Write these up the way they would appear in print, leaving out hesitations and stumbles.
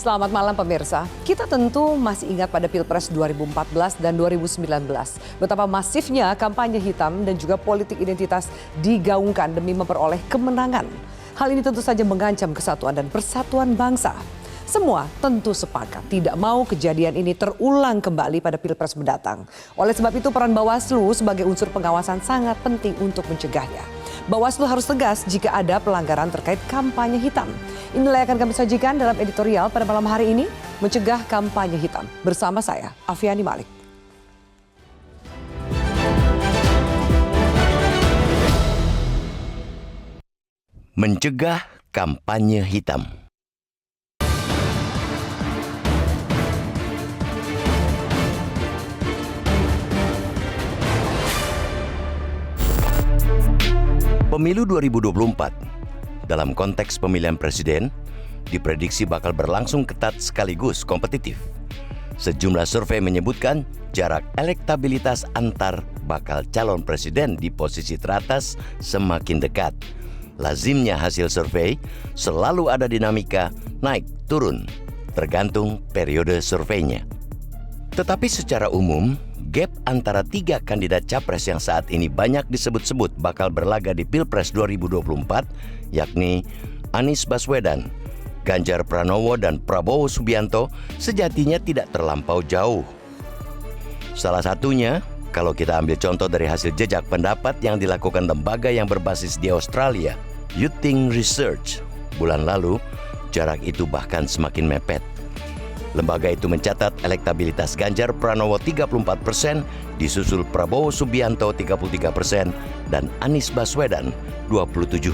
Selamat malam pemirsa. Kita tentu masih ingat pada Pilpres 2014 dan 2019. Betapa masifnya kampanye hitam dan juga politik identitas digaungkan demi memperoleh kemenangan. Hal ini tentu saja mengancam kesatuan dan persatuan bangsa. Semua tentu sepakat tidak mau kejadian ini terulang kembali pada Pilpres mendatang. Oleh sebab itu peran Bawaslu sebagai unsur pengawasan sangat penting untuk mencegahnya. Bawaslu harus tegas jika ada pelanggaran terkait kampanye hitam. Inilah yang akan kami sajikan dalam editorial pada malam hari ini, Mencegah Kampanye Hitam. Bersama saya, Afiani Malik. Mencegah kampanye hitam. Pemilu 2024 dalam konteks pemilihan presiden diprediksi bakal berlangsung ketat sekaligus kompetitif. Sejumlah survei menyebutkan jarak elektabilitas antar bakal calon presiden di posisi teratas semakin dekat. Lazimnya hasil survei selalu ada dinamika naik turun tergantung periode surveinya. Tetapi secara umum, gap antara tiga kandidat capres yang saat ini banyak disebut-sebut bakal berlaga di Pilpres 2024, yakni Anies Baswedan, Ganjar Pranowo, dan Prabowo Subianto, sejatinya tidak terlampau jauh. Salah satunya, kalau kita ambil contoh dari hasil jejak pendapat yang dilakukan lembaga yang berbasis di Australia, Youthing Research, bulan lalu, jarak itu bahkan semakin mepet. Lembaga itu mencatat elektabilitas Ganjar Pranowo 34%, disusul Prabowo Subianto 33%, dan Anies Baswedan 27%.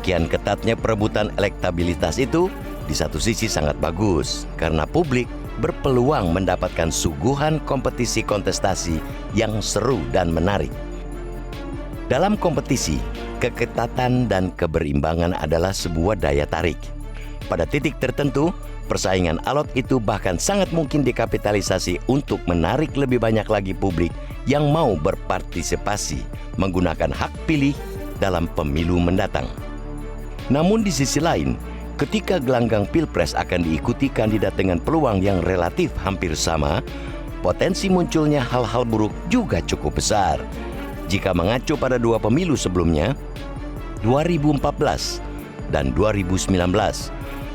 Kian ketatnya perebutan elektabilitas itu di satu sisi sangat bagus, karena publik berpeluang mendapatkan suguhan kompetisi kontestasi yang seru dan menarik. Dalam kompetisi, keketatan dan keberimbangan adalah sebuah daya tarik. Pada titik tertentu, persaingan alot itu bahkan sangat mungkin dikapitalisasi untuk menarik lebih banyak lagi publik yang mau berpartisipasi menggunakan hak pilih dalam pemilu mendatang. Namun di sisi lain, ketika gelanggang Pilpres akan diikuti kandidat dengan peluang yang relatif hampir sama, potensi munculnya hal-hal buruk juga cukup besar. Jika mengacu pada dua pemilu sebelumnya, 2014 dan 2019,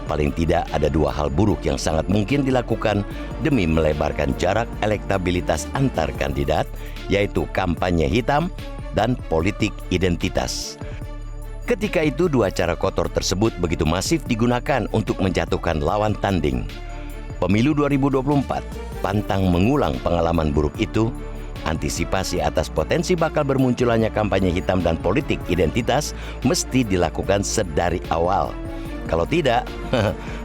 paling tidak ada dua hal buruk yang sangat mungkin dilakukan demi melebarkan jarak elektabilitas antar kandidat, yaitu kampanye hitam dan politik identitas. Ketika itu dua cara kotor tersebut begitu masif digunakan untuk menjatuhkan lawan tanding. Pemilu 2024 pantang mengulang pengalaman buruk itu. Antisipasi atas potensi bakal bermunculannya kampanye hitam dan politik identitas mesti dilakukan sedari awal. Kalau tidak,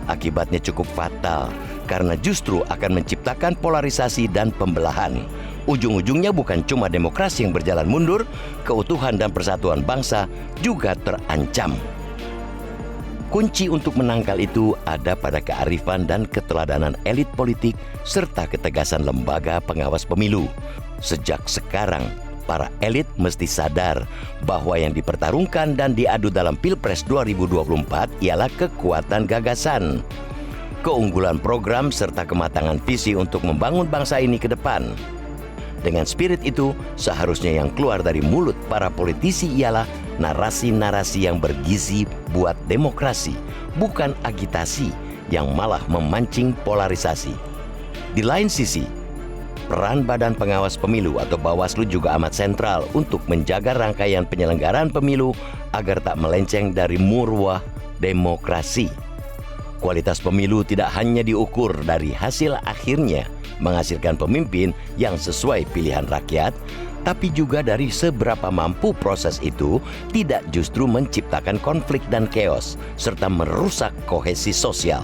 akibatnya cukup fatal karena justru akan menciptakan polarisasi dan pembelahan. Ujung-ujungnya bukan cuma demokrasi yang berjalan mundur, keutuhan dan persatuan bangsa juga terancam. Kunci untuk menangkal itu ada pada kearifan dan keteladanan elit politik serta ketegasan lembaga pengawas pemilu. Sejak sekarang, para elit mesti sadar bahwa yang dipertarungkan dan diadu dalam Pilpres 2024 ialah kekuatan gagasan, keunggulan program serta kematangan visi untuk membangun bangsa ini ke depan. Dengan spirit itu, seharusnya yang keluar dari mulut para politisi ialah narasi-narasi yang bergizi buat demokrasi, bukan agitasi yang malah memancing polarisasi. Di lain sisi, peran Badan Pengawas Pemilu atau Bawaslu juga amat sentral untuk menjaga rangkaian penyelenggaraan pemilu agar tak melenceng dari marwah demokrasi. Kualitas pemilu tidak hanya diukur dari hasil akhirnya menghasilkan pemimpin yang sesuai pilihan rakyat, tapi juga dari seberapa mampu proses itu tidak justru menciptakan konflik dan chaos serta merusak kohesi sosial.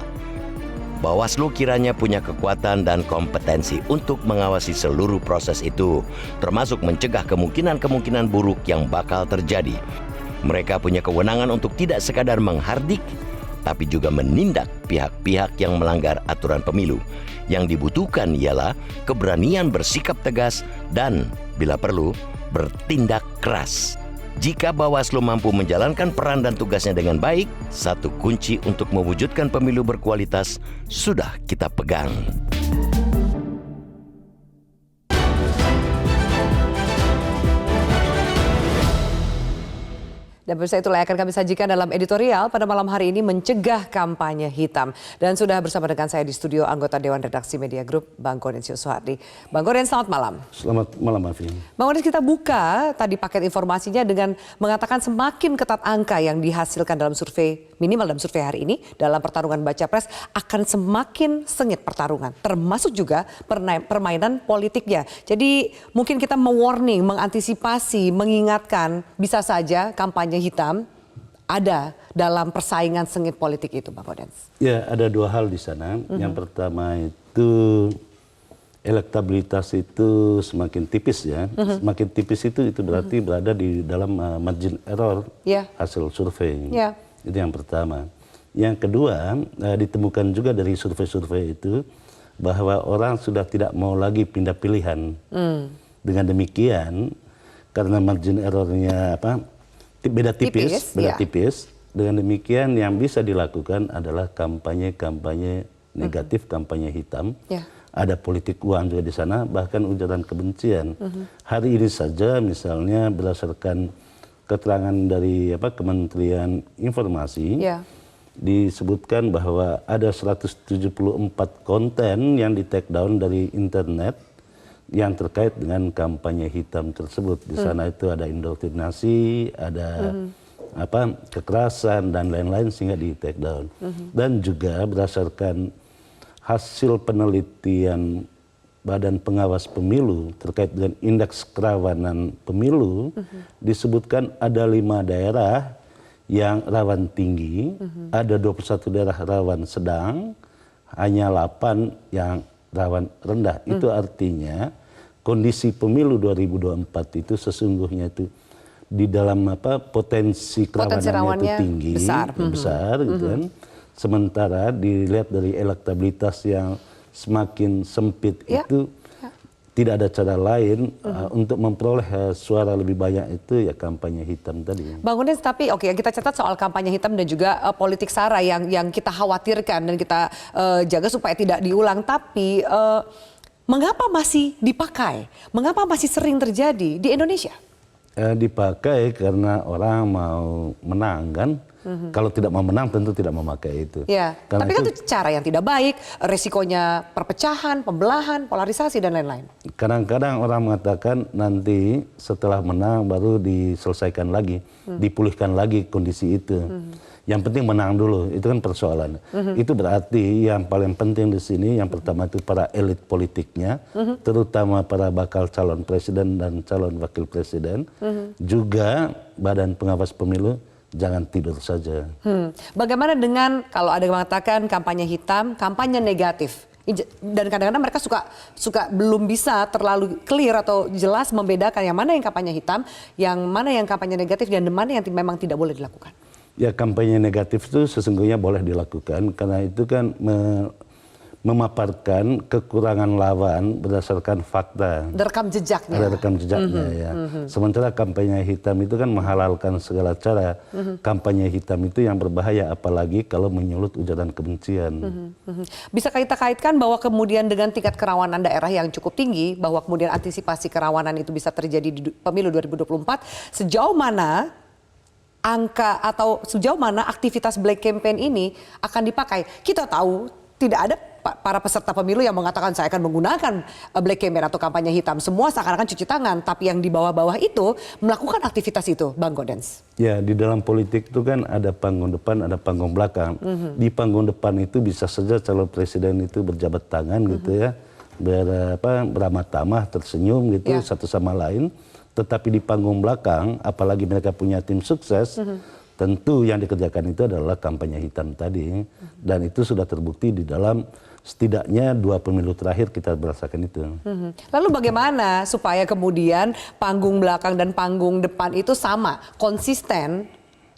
Bawaslu kiranya punya kekuatan dan kompetensi untuk mengawasi seluruh proses itu, termasuk mencegah kemungkinan-kemungkinan buruk yang bakal terjadi. Mereka punya kewenangan untuk tidak sekadar menghardik, tapi juga menindak pihak-pihak yang melanggar aturan pemilu. Yang dibutuhkan ialah keberanian bersikap tegas dan, bila perlu, bertindak keras. Jika Bawaslu mampu menjalankan peran dan tugasnya dengan baik, satu kunci untuk mewujudkan pemilu berkualitas sudah kita pegang. Dan pemirsa, itulah yang akan kami sajikan dalam editorial pada malam hari ini, mencegah kampanye hitam. Dan sudah bersama dengan saya di studio anggota Dewan Redaksi Media Group, Bang Gaudens Yuswohardi. Bang Gaudens, selamat malam. Selamat malam, Afi. Bang Gaudens, kita buka tadi paket informasinya dengan mengatakan semakin ketat angka yang dihasilkan dalam survei, minimal dalam survei hari ini, dalam pertarungan baca pres, akan semakin sengit pertarungan. Termasuk juga permainan politiknya. Jadi mungkin kita mewarning, mengantisipasi, mengingatkan, bisa saja kampanye hitam ada dalam persaingan sengit politik itu, Bang Gaudens. Ya, ada dua hal di sana. Yang pertama itu elektabilitas itu semakin tipis ya. Semakin tipis itu berarti berada di dalam margin error hasil survei. Itu yang pertama. Yang kedua, ditemukan juga dari survei-survei itu bahwa orang sudah tidak mau lagi pindah pilihan. Dengan demikian, karena margin errornya beda tipis. Dengan demikian yang bisa dilakukan adalah kampanye negatif, kampanye hitam. Ada politik uang juga di sana, bahkan ujaran kebencian. Hari ini saja misalnya berdasarkan keterangan dari Kementerian Informasi, disebutkan bahwa ada 174 konten yang di take down dari internet yang terkait dengan kampanye hitam tersebut. Di sana itu ada indoktrinasi, ada kekerasan dan lain-lain sehingga di take down. Dan juga berdasarkan hasil penelitian Badan Pengawas Pemilu terkait dengan indeks kerawanan pemilu, disebutkan ada 5 daerah yang rawan tinggi, ada 21 daerah rawan sedang, hanya 8 yang rawan rendah. Itu artinya kondisi pemilu 2024 itu sesungguhnya itu di dalam potensi kerawanannya itu tinggi, besar gitu kan. Sementara dilihat dari elektabilitas yang semakin sempit itu tidak ada cara lain untuk memperoleh suara lebih banyak itu ya kampanye hitam tadi. Bang Gaudens, tapi oke, kita catat soal kampanye hitam dan juga politik sara yang kita khawatirkan dan kita jaga supaya tidak diulang. Tapi mengapa masih dipakai? Mengapa masih sering terjadi di Indonesia? Dipakai karena orang mau menang kan. Kalau tidak mau menang tentu tidak memakai itu. Tapi kan itu cara yang tidak baik, resikonya perpecahan, pembelahan, polarisasi dan lain-lain. Kadang-kadang orang mengatakan nanti setelah menang baru diselesaikan lagi, dipulihkan lagi kondisi itu. Yang penting menang dulu, itu kan persoalan. Itu berarti yang paling penting di sini yang pertama itu para elit politiknya, terutama para bakal calon presiden dan calon wakil presiden, juga Badan Pengawas Pemilu, jangan tidur saja. Bagaimana dengan kalau ada yang mengatakan kampanye hitam, kampanye negatif? Dan kadang-kadang mereka suka belum bisa terlalu clear atau jelas membedakan yang mana yang kampanye hitam, yang mana yang kampanye negatif, dan mana yang memang tidak boleh dilakukan. Ya, kampanye negatif itu sesungguhnya boleh dilakukan karena itu kan memaparkan kekurangan lawan berdasarkan fakta. Rekam jejaknya. Ada rekam jejaknya ya. Sementara kampanye hitam itu kan menghalalkan segala cara. Kampanye hitam itu yang berbahaya apalagi kalau menyulut ujaran kebencian. Bisa kita kaitkan bahwa kemudian dengan tingkat kerawanan daerah yang cukup tinggi, bahwa kemudian antisipasi kerawanan itu bisa terjadi di pemilu 2024, sejauh mana angka atau sejauh mana aktivitas black campaign ini akan dipakai? Kita tahu tidak ada para peserta pemilu yang mengatakan saya akan menggunakan black campaign atau kampanye hitam. Semua seakan-akan cuci tangan, tapi yang di bawah-bawah itu melakukan aktivitas itu, Bang Gaudens. Ya, di dalam politik itu kan ada panggung depan, ada panggung belakang. Di panggung depan itu bisa saja calon presiden itu berjabat tangan gitu ya, beramah tamah, tersenyum gitu satu sama lain. Tetapi di panggung belakang, apalagi mereka punya tim sukses, tentu yang dikerjakan itu adalah kampanye hitam tadi. Dan itu sudah terbukti di dalam setidaknya 2 pemilu terakhir kita merasakan itu. Lalu bagaimana supaya kemudian panggung belakang dan panggung depan itu sama, konsisten,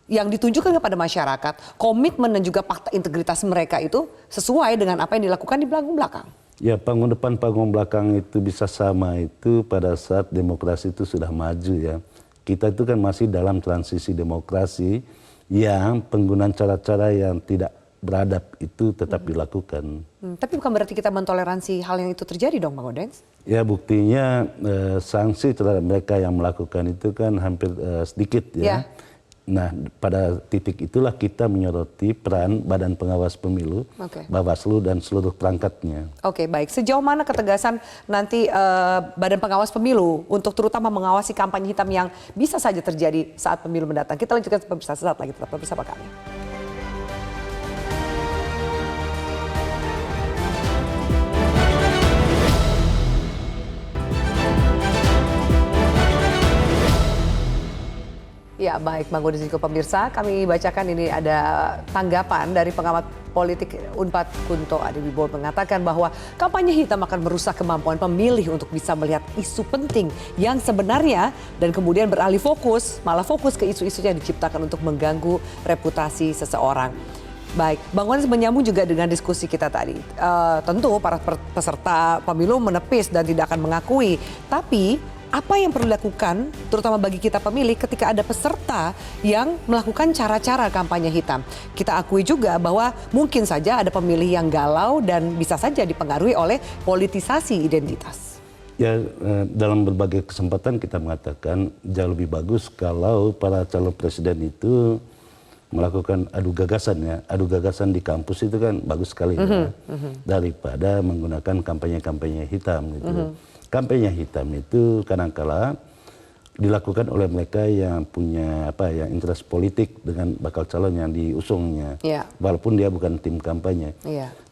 yang ditunjukkan kepada masyarakat, komitmen dan juga fakta integritas mereka itu sesuai dengan apa yang dilakukan di panggung belakang? Ya, panggung depan, panggung belakang itu bisa sama itu pada saat demokrasi itu sudah maju ya. kita itu kan masih dalam transisi demokrasi yang penggunaan cara-cara yang tidak beradab itu tetap dilakukan. Tapi bukan berarti kita mentoleransi hal yang itu terjadi dong, Bang Odeng? Ya, buktinya sanksi terhadap mereka yang melakukan itu kan hampir sedikit ya. Nah, pada titik itulah kita menyoroti peran Badan Pengawas Pemilu, Bawaslu dan seluruh perangkatnya. Oke, baik. Sejauh mana ketegasan nanti Badan Pengawas Pemilu untuk terutama mengawasi kampanye hitam yang bisa saja terjadi saat pemilu mendatang? Kita lanjutkan pemirsa sesaat lagi, tetap bersama kami. Ya baik, Bang Odeng Ziko pemirsa, kami bacakan ini ada tanggapan dari pengamat politik Unpad Kunto Adiwibowo mengatakan bahwa kampanye hitam akan merusak kemampuan pemilih untuk bisa melihat isu penting yang sebenarnya dan kemudian beralih fokus, malah fokus ke isu-isu yang diciptakan untuk mengganggu reputasi seseorang. Baik, Bang Odeng menyambung juga dengan diskusi kita tadi. Tentu para peserta pemilu menepis dan tidak akan mengakui, tapi apa yang perlu dilakukan terutama bagi kita pemilih ketika ada peserta yang melakukan cara-cara kampanye hitam. Kita akui juga bahwa mungkin saja ada pemilih yang galau dan bisa saja dipengaruhi oleh politisasi identitas. Ya, dalam berbagai kesempatan kita mengatakan jauh lebih bagus kalau para calon presiden itu melakukan adu gagasan ya. Adu gagasan di kampus itu kan bagus sekali ya, daripada menggunakan kampanye-kampanye hitam gitu. Kampanye hitam itu kadang-kala dilakukan oleh mereka yang punya interest politik dengan bakal calon yang diusungnya, walaupun dia bukan tim kampanye.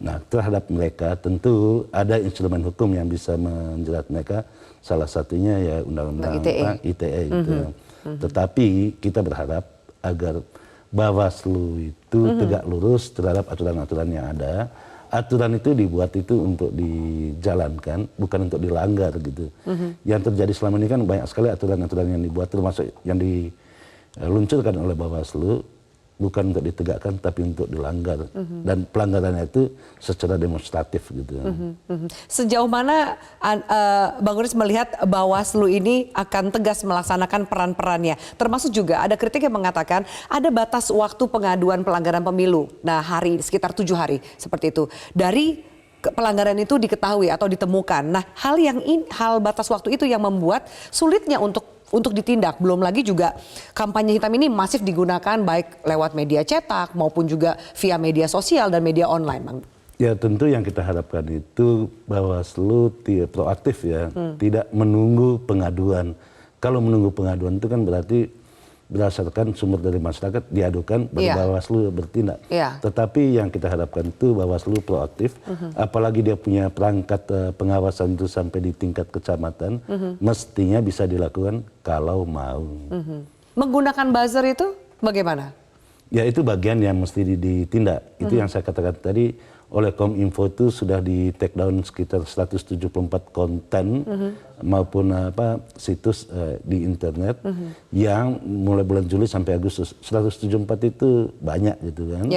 Nah, terhadap mereka tentu ada instrumen hukum yang bisa menjerat mereka, salah satunya ya undang-undang ITE itu. Tetapi kita berharap agar Bawaslu itu tegak lurus terhadap aturan-aturan yang ada. Aturan itu dibuat itu untuk dijalankan, bukan untuk dilanggar gitu. Yang terjadi selama ini kan banyak sekali aturan-aturan yang dibuat, termasuk yang diluncurkan oleh Bawaslu, bukan untuk ditegakkan tapi untuk dilanggar. Dan pelanggarannya itu secara demonstratif gitu. Sejauh mana Bang Odeng melihat Bawaslu ini akan tegas melaksanakan peran-perannya? Termasuk juga ada kritik yang mengatakan ada batas waktu pengaduan pelanggaran pemilu. Nah, sekitar 7 hari seperti itu. Dari pelanggaran itu diketahui atau ditemukan. Nah, hal batas waktu itu yang membuat sulitnya untuk ditindak. Belum lagi juga kampanye hitam ini masif digunakan baik lewat media cetak maupun juga via media sosial dan media online, Bang. Ya, tentu yang kita harapkan itu Bawaslu proaktif ya, tidak menunggu pengaduan. Kalau menunggu pengaduan itu kan berarti berdasarkan sumber dari masyarakat diadukan baru Bawaslu bertindak. Tetapi yang kita harapkan itu Bawaslu proaktif, apalagi dia punya perangkat pengawasan itu sampai di tingkat kecamatan, mestinya bisa dilakukan kalau mau. Menggunakan buzzer itu bagaimana? Ya, itu bagian yang mesti ditindak. Itu yang saya katakan tadi, oleh Kominfo itu sudah di take down sekitar 174 konten maupun situs di internet yang mulai bulan Juli sampai Agustus. 174 itu banyak gitu kan.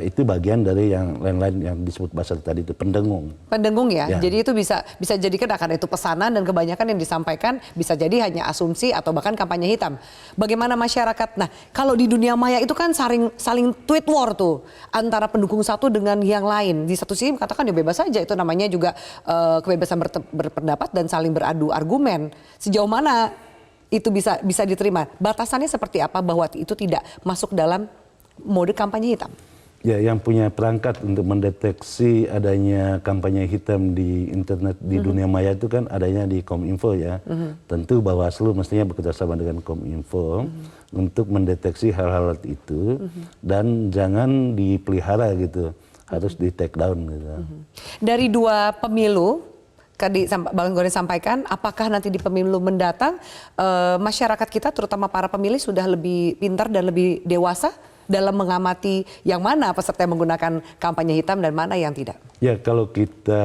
Itu bagian dari yang lain-lain yang disebut buzzer tadi itu, pendengung. Pendengung ya? Jadi itu bisa jadikan akan itu pesanan dan kebanyakan yang disampaikan bisa jadi hanya asumsi atau bahkan kampanye hitam. Bagaimana masyarakat? Nah, kalau di dunia maya itu kan saling tweet war tuh antara pendukung satu dengan yang lain. Di satu sisi katakan ya bebas saja, itu namanya juga kebebasan berpendapat dan saling beradu argumen. Sejauh mana itu bisa diterima? Batasannya seperti apa bahwa itu tidak masuk dalam mode kampanye hitam? Ya, yang punya perangkat untuk mendeteksi adanya kampanye hitam di internet di dunia maya itu kan adanya di Kominfo ya. Tentu Bawaslu mestinya bekerjasama dengan Kominfo untuk mendeteksi hal-hal itu dan jangan dipelihara gitu, harus di take down gitu. Dari 2 pemilu tadi Bang Odeng sampaikan, apakah nanti di pemilu mendatang masyarakat kita terutama para pemilih sudah lebih pintar dan lebih dewasa dalam mengamati yang mana peserta yang menggunakan kampanye hitam dan mana yang tidak? Ya, kalau kita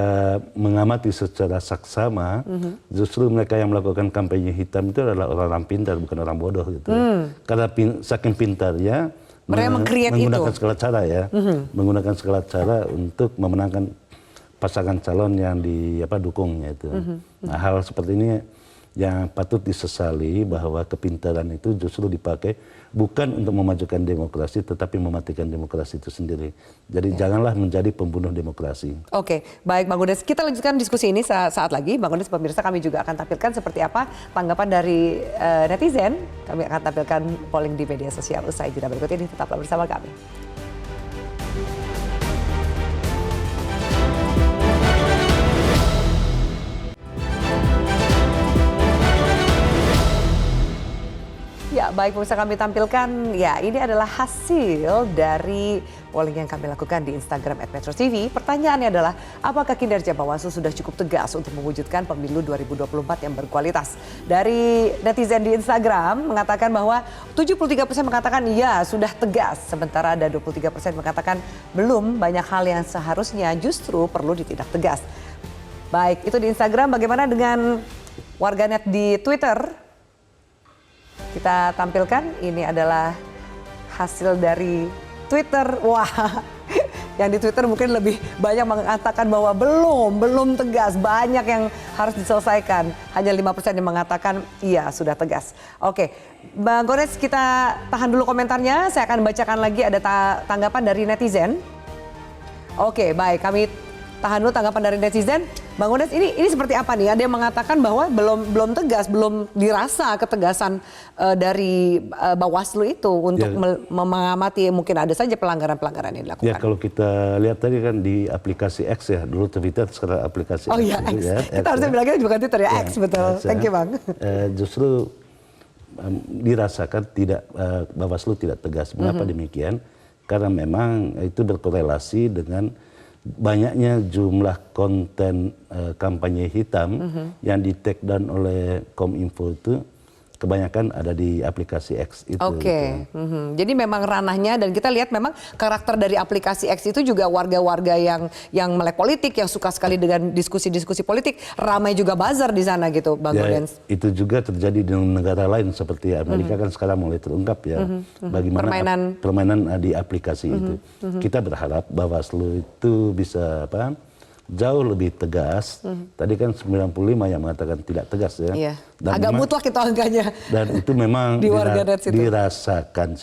mengamati secara saksama, justru mereka yang melakukan kampanye hitam itu adalah orang pintar, bukan orang bodoh gitu. Karena saking pintarnya menggunakan segala cara ya, menggunakan segala cara untuk memenangkan pasangan calon yang dukungnya itu. Nah, hal seperti ini yang patut disesali bahwa kepintaran itu justru dipakai bukan untuk memajukan demokrasi, tetapi mematikan demokrasi itu sendiri. Jadi janganlah menjadi pembunuh demokrasi. Oke, baik Bang Godes. Kita lanjutkan diskusi ini saat lagi. Bang Godes, pemirsa, kami juga akan tampilkan seperti apa tanggapan dari netizen. Kami akan tampilkan polling di media sosial usai jeda berikut ini. Tetaplah bersama kami. Ya, baik pemirsa, kami tampilkan, ya ini adalah hasil dari polling yang kami lakukan di Instagram @metro_tv. Pertanyaannya adalah, apakah kinerja Bawaslu sudah cukup tegas untuk mewujudkan pemilu 2024 yang berkualitas? Dari netizen di Instagram mengatakan bahwa 73% mengatakan iya sudah tegas, sementara ada 23% mengatakan belum, banyak hal yang seharusnya justru perlu ditindak tegas. Baik, itu di Instagram. Bagaimana dengan warganet di Twitter? Kita tampilkan, ini adalah hasil dari Twitter. Wah, yang di Twitter mungkin lebih banyak mengatakan bahwa belum tegas. Banyak yang harus diselesaikan. Hanya 5% yang mengatakan iya sudah tegas. Oke, Bang Godes, kita tahan dulu komentarnya. Saya akan bacakan lagi, ada tanggapan dari netizen. Oke, baik, kami tahan dulu tanggapan dari netizen. Bang Godes, ini seperti apa nih? Ada yang mengatakan bahwa belum tegas, belum dirasa ketegasan dari Bawaslu itu untuk mengamati, mungkin ada saja pelanggaran-pelanggaran yang dilakukan. Ya, kalau kita lihat tadi kan di aplikasi X ya, dulu Twitter, sekarang aplikasi X. Ya, X. Ya, kita harusnya bilangnya bukan Twitter ya, X, betul. X, thank you Bang. Justru dirasakan Bawaslu tidak tegas. Mengapa demikian? Karena memang itu berkorelasi dengan banyaknya jumlah konten kampanye hitam yang di-take down oleh Kominfo itu kebanyakan ada di aplikasi X itu. Oke, jadi memang ranahnya, dan kita lihat memang karakter dari aplikasi X itu juga warga-warga yang melek politik, yang suka sekali dengan diskusi-diskusi politik, ramai juga buzzer di sana gitu, Bang Godes. Itu juga terjadi di negara lain seperti Amerika kan sekarang mulai terungkap ya, bagaimana permainan di aplikasi itu. Kita berharap Bawaslu itu bisa jauh lebih tegas. Tadi kan 95 yang mengatakan tidak tegas ya. Iya. Dan agak mutlak itu angkanya. Dan itu memang dirasakan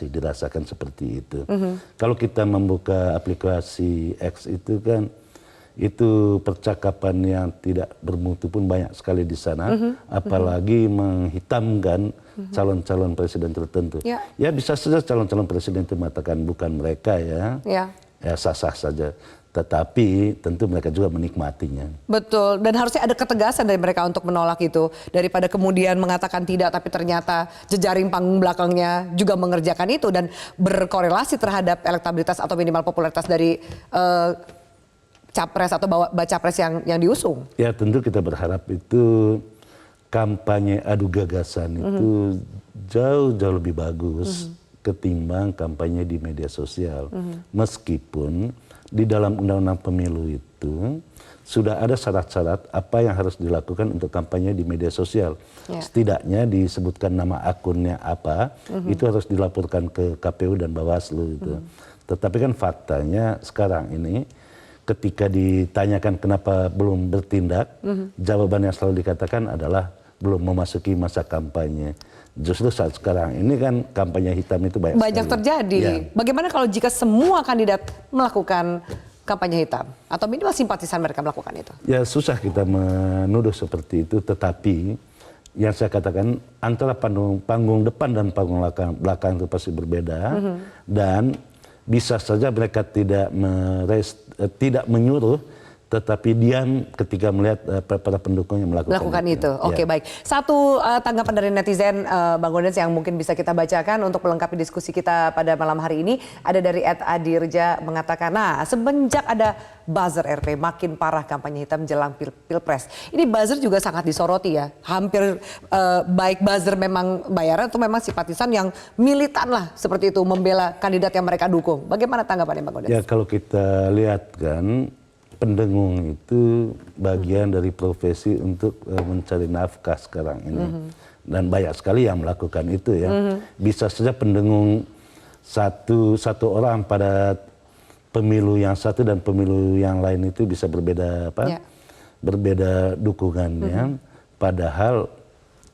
seperti itu. Kalau kita membuka aplikasi X itu kan, itu percakapan yang tidak bermutu pun banyak sekali di sana. Apalagi menghitamkan calon-calon presiden tertentu. Ya bisa saja calon-calon presiden itu mengatakan bukan mereka ya. Ya sah-sah saja. Tetapi tentu mereka juga menikmatinya. Betul, dan harusnya ada ketegasan dari mereka untuk menolak itu. Daripada kemudian mengatakan tidak, tapi ternyata jejaring panggung belakangnya juga mengerjakan itu dan berkorelasi terhadap elektabilitas atau minimal popularitas dari capres atau baca pres yang diusung. Ya tentu kita berharap itu kampanye adu gagasan itu jauh-jauh lebih bagus ketimbang kampanye di media sosial. Meskipun di dalam undang-undang pemilu itu sudah ada syarat-syarat apa yang harus dilakukan untuk kampanye di media sosial. Setidaknya disebutkan nama akunnya apa, itu harus dilaporkan ke KPU dan Bawaslu itu. Tetapi kan faktanya sekarang ini ketika ditanyakan kenapa belum bertindak, jawaban yang selalu dikatakan adalah belum memasuki masa kampanye. Justru saat sekarang ini kan kampanye hitam itu banyak terjadi. Ya. Bagaimana kalau jika semua kandidat melakukan kampanye hitam atau minimal simpatisan mereka melakukan itu? Ya susah kita menuduh seperti itu, tetapi yang saya katakan antara panggung depan dan panggung belakang itu pasti berbeda dan bisa saja mereka tidak menyuruh, tetapi diam ketika melihat para pendukungnya melakukan itu. Oke, baik. Satu tanggapan dari netizen Bang Godes yang mungkin bisa kita bacakan untuk melengkapi diskusi kita pada malam hari ini. Ada dari @adirja mengatakan, nah semenjak ada buzzer RP makin parah kampanye hitam jelang pilpres. Ini buzzer juga sangat disoroti ya. Hampir baik buzzer memang bayaran atau memang simpatisan yang militan lah seperti itu membela kandidat yang mereka dukung. Bagaimana tanggapannya Bang Godes? Ya kalau kita lihat kan, pendengung itu bagian dari profesi untuk mencari nafkah sekarang ini. Dan banyak sekali yang melakukan itu ya. Bisa saja pendengung satu orang pada pemilu yang satu dan pemilu yang lain itu bisa berbeda berbeda dukungannya. Padahal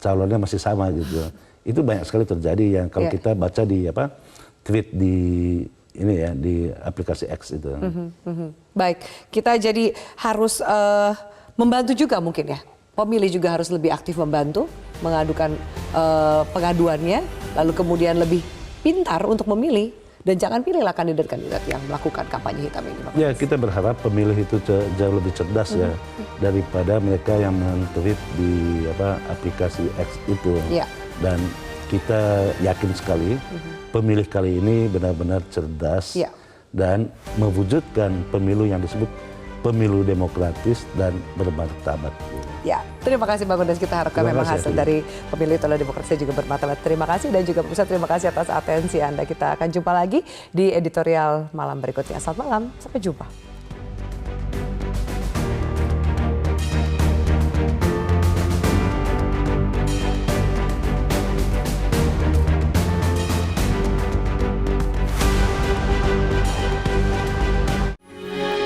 calonnya masih sama gitu. Itu banyak sekali terjadi yang kalau kita baca di tweet di ini ya di aplikasi X itu. Baik, kita jadi harus membantu juga mungkin ya. Pemilih juga harus lebih aktif membantu, mengadukan pengaduannya, lalu kemudian lebih pintar untuk memilih. Dan jangan pilihlah kandidat-kandidat yang melakukan kampanye hitam ini. Ya, kita berharap pemilih itu jauh lebih cerdas ya daripada mereka yang men-tweet di aplikasi X itu. Dan kita yakin sekali pemilih kali ini benar-benar cerdas dan mewujudkan pemilu yang disebut pemilu demokratis dan bermartabat. Ya, terima kasih Bang Undes. Kita harapkan memang hasil dari pemilu itu adalah demokrasi juga bermartabat. Terima kasih dan juga pemirsa terima kasih atas atensi Anda. Kita akan jumpa lagi di editorial malam berikutnya. Selamat malam, sampai jumpa.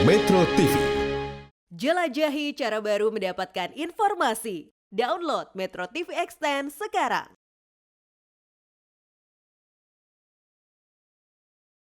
Metro TV. Jelajahi cara baru mendapatkan informasi. Download Metro TV Extend sekarang.